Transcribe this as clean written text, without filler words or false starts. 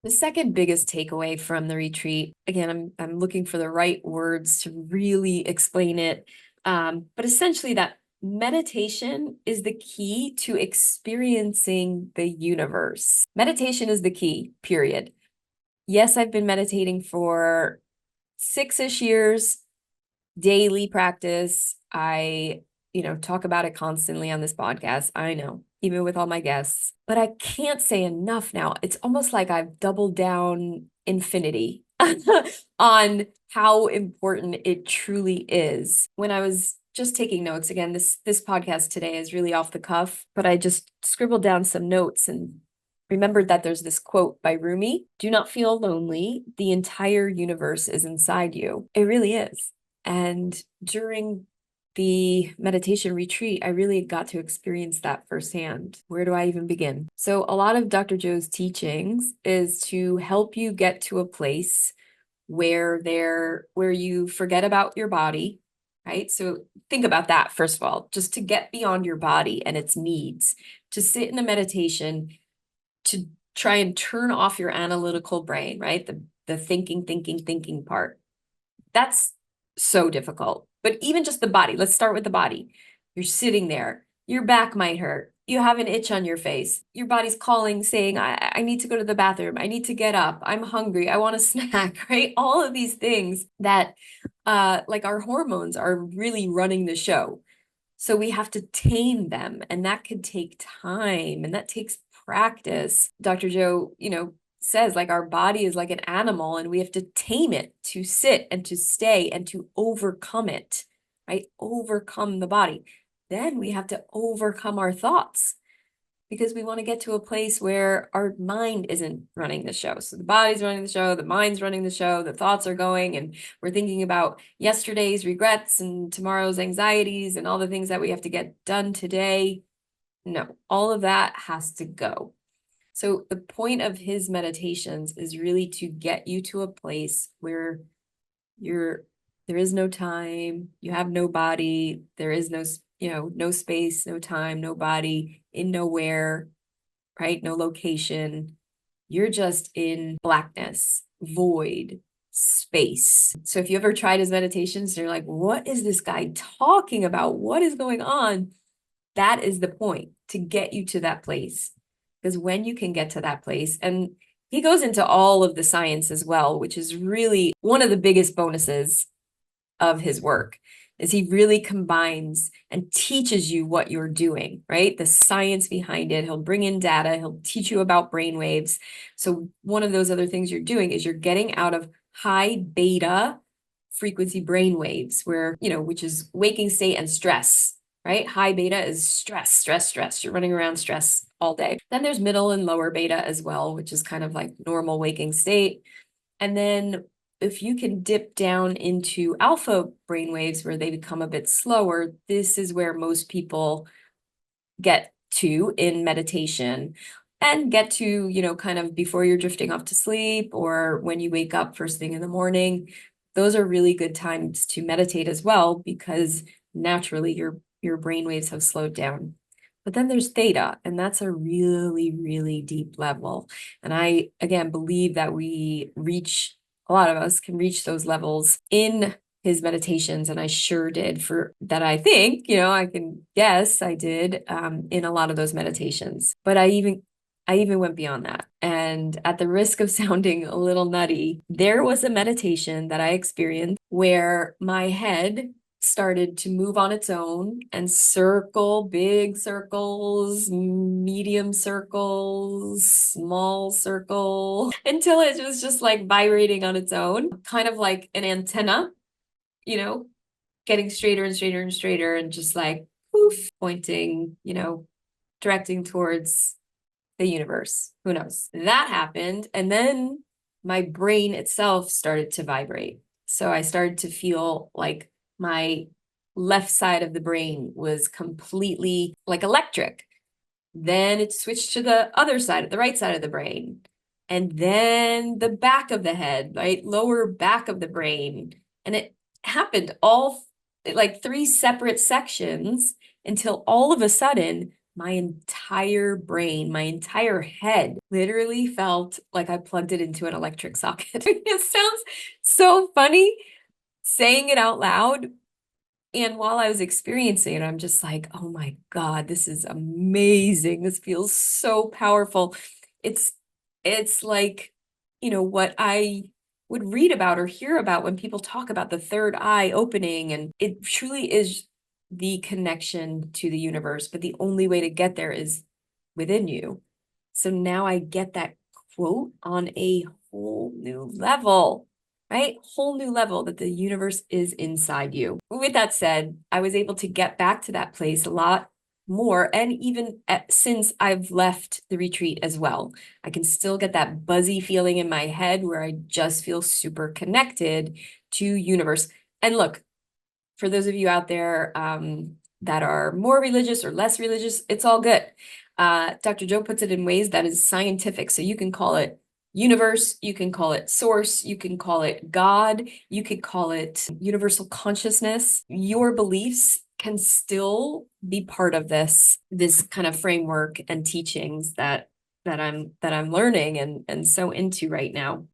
The second biggest takeaway from the retreat, again, I'm looking for the right words to really explain it. But essentially that meditation is the key to experiencing the universe. Meditation is the key, period. Yes, I've been meditating for 6-ish years, daily practice. I talk about it constantly on this podcast. I know, even with all my guests, but I can't say enough now. It's almost like I've doubled down infinity on how important it truly is. When I was just taking notes, again, this podcast today is really off the cuff, but I just scribbled down some notes and remembered that there's this quote by Rumi: "Do not feel lonely. The entire universe is inside you." It really is. And during the meditation retreat, I really got to experience that firsthand. Where do I even begin? So a lot of Dr. Joe's teachings is to help you get to a place where you forget about your body, right? So think about that, first of all, just to get beyond your body and its needs, to sit in a meditation, to try and turn off your analytical brain, right? The thinking part. That's so difficult. But even just the body, let's start with the body. You're sitting there, your back might hurt. You have an itch on your face. Your body's calling, saying, I need to go to the bathroom. I need to get up. I'm hungry. I want a snack, right? All of these things that, like our hormones are really running the show. So we have to tame them, and that could take time, and that takes practice. Dr. Joe, says like our body is like an animal and we have to tame it to sit and to stay and to overcome it, right? Overcome the body. Then we have to overcome our thoughts because we want to get to a place where our mind isn't running the show. So the body's running the show, the mind's running the show, the thoughts are going, and we're thinking about yesterday's regrets and tomorrow's anxieties and all the things that we have to get done today. No, all of that has to go. So the point of his meditations is really to get you to a place where there is no time, you have no body, there is no space, no time, no body, in nowhere, right? No location. You're just in blackness, void, space. So if you ever tried his meditations, you're like, what is this guy talking about? What is going on? That is the point, to get you to that place. Because when you can get to that place, and he goes into all of the science as well, which is really one of the biggest bonuses of his work, is he really combines and teaches you what you're doing, right? The science behind it. He'll bring in data. He'll teach you about brainwaves. So one of those other things you're doing is you're getting out of high beta frequency brainwaves, which is waking state and stress. Right? High beta is stress. You're running around stress all day. Then there's middle and lower beta as well, which is kind of like normal waking state. And then if you can dip down into alpha brainwaves where they become a bit slower, this is where most people get to in meditation and get to, kind of before you're drifting off to sleep or when you wake up first thing in the morning. Those are really good times to meditate as well because naturally your brain waves have slowed down. But then there's theta, and that's a really, really deep level. And I, again, believe that a lot of us can reach those levels in his meditations. And I sure did I think, I can guess I did in a lot of those meditations. But I even went beyond that. And at the risk of sounding a little nutty, there was a meditation that I experienced where my head started to move on its own and circle big circles, medium circles, small circle, until it was just like vibrating on its own, kind of like an antenna, getting straighter and straighter and straighter and just like poof, pointing, directing towards the universe. Who knows? That happened. And then my brain itself started to vibrate. So I started to feel like my left side of the brain was completely like electric. Then it switched to the other side, the right side of the brain. And then the back of the head, right? Lower back of the brain. And it happened all like 3 separate sections until all of a sudden my entire brain, my entire head literally felt like I plugged it into an electric socket. It sounds so funny saying it out loud. And while I was experiencing it, I'm just like, oh my God, this is amazing. This feels so powerful. It's it's like, what I would read about or hear about when people talk about the third eye opening, and it truly is the connection to the universe, but the only way to get there is within you. So now I get that quote on a whole new level, right? Whole new level that the universe is inside you. With that said, I was able to get back to that place a lot more. And even since I've left the retreat as well, I can still get that buzzy feeling in my head where I just feel super connected to universe. And look, for those of you out there that are more religious or less religious, it's all good. Dr. Joe puts it in ways that is scientific. So you can call it universe, you can call it source, you can call it God, you could call it universal consciousness. Your beliefs can still be part of this kind of framework and teachings that I'm learning and so into right now.